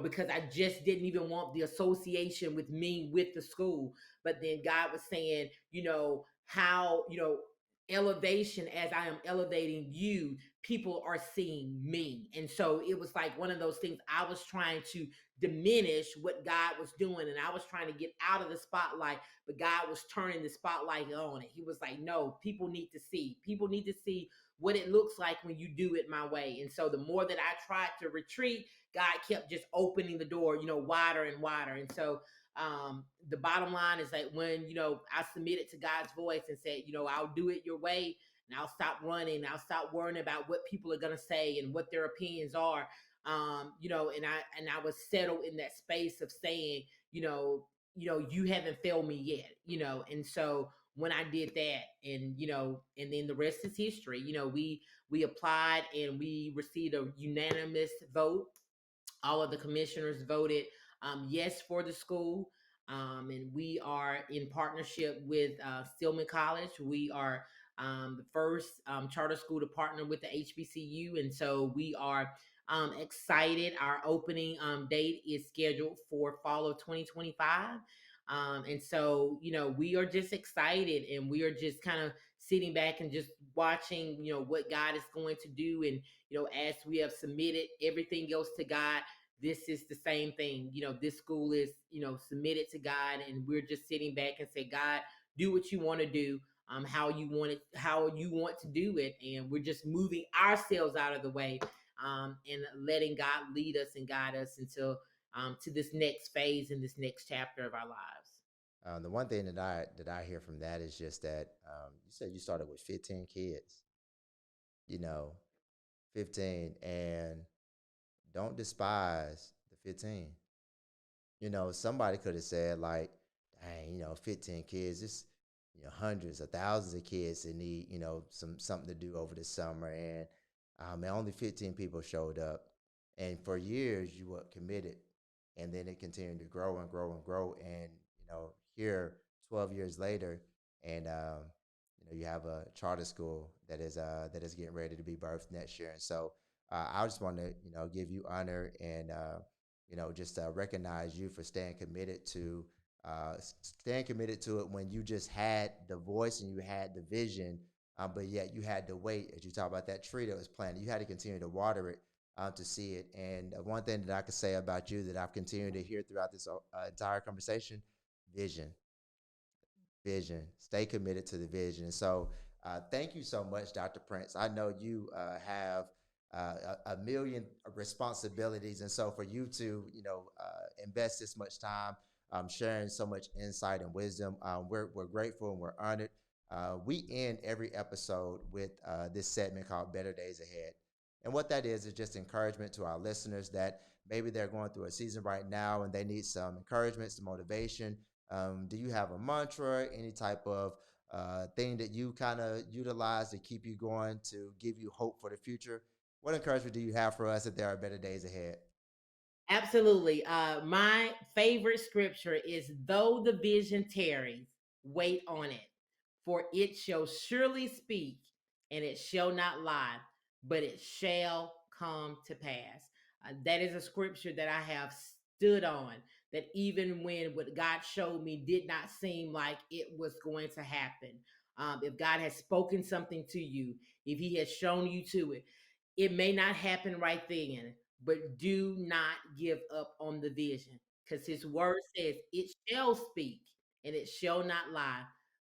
Speaker 1: because I just didn't even want the association with me with the school. But then God was saying, how, elevation, as I am elevating you, people are seeing me. And so it was like one of those things. I was trying to diminish what God was doing, and I was trying to get out of the spotlight, but God was turning the spotlight on it. He was like, no, people need to see what it looks like when you do it my way. And so the more that I tried to retreat, God kept just opening the door, wider and wider. And so the bottom line is that when, I submitted to God's voice and said, I'll do it your way, and I'll stop running, I'll stop worrying about what people are going to say and what their opinions are. And I was settled in that space of saying, you haven't failed me yet, and so when I did that, and then the rest is history. We applied and we received a unanimous vote. All of the commissioners voted yes for the school. And we are in partnership with Stillman College. We are the first charter school to partner with the HBCU. And so we are excited. Our opening date is scheduled for fall of 2025. And so, we are just excited, and we are just kind of sitting back and just watching, what God is going to do. And, as we have submitted everything else to God, this is the same thing. This school is, submitted to God, and we're just sitting back and say, God, do what you want to do, how you want to do it. And we're just moving ourselves out of the way, and letting God lead us and guide us until to this next phase and this next chapter of our lives.
Speaker 2: The one thing that I hear from that is just that you said you started with 15 kids. You know, 15, and don't despise the 15. Somebody could have said like, dang, 15 kids, it's hundreds of thousands of kids that need, something to do over the summer. And man, only 15 people showed up. And for years you were committed. And then it continued to grow and grow and grow. And, here 12 years later, and you have a charter school that is getting ready to be birthed next year. And so I just want to, give you honor and just recognize you for staying committed to it when you just had the voice and you had the vision, but yet you had to wait. As you talk about that tree that was planted, you had to continue to water it to see it. And one thing that I could say about you that I've continued to hear throughout this entire conversation: vision, vision. Stay committed to the vision. So, thank you so much, Dr. Prince. I know you have a million responsibilities, and so for you to, invest this much time, sharing so much insight and wisdom, we're grateful and we're honored. We end every episode with this segment called "Better Days Ahead," and what that is just encouragement to our listeners that maybe they're going through a season right now and they need some encouragement, some motivation. Do you have a mantra, any type of thing that you kind of utilize to keep you going, to give you hope for the future? What encouragement do you have for us that there are better days ahead?
Speaker 1: Absolutely. My favorite scripture is, though the vision tarries, wait on it, for it shall surely speak, and it shall not lie, but it shall come to pass. That is a scripture that I have stood on, that even when what God showed me did not seem like it was going to happen. If God has spoken something to you, if He has shown you to it, it may not happen right then, but do not give up on the vision, because His word says it shall speak and it shall not lie,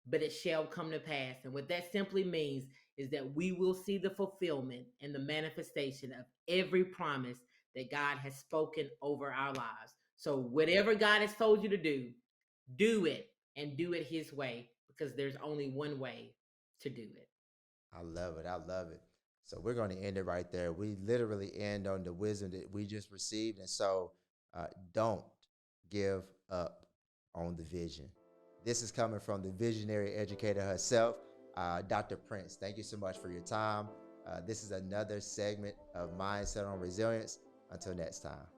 Speaker 1: but it shall come to pass. And what that simply means is that we will see the fulfillment and the manifestation of every promise that God has spoken over our lives. So, whatever God has told you to do it, and do it His way, because there's only one way to do it.
Speaker 2: I love it. I love it. So we're going to end it right there. We literally end on the wisdom that we just received. And so don't give up on the vision. This is coming from the visionary educator herself, Dr. Prince. Thank you so much for your time. This is another segment of Mindset on Resilience. Until next time.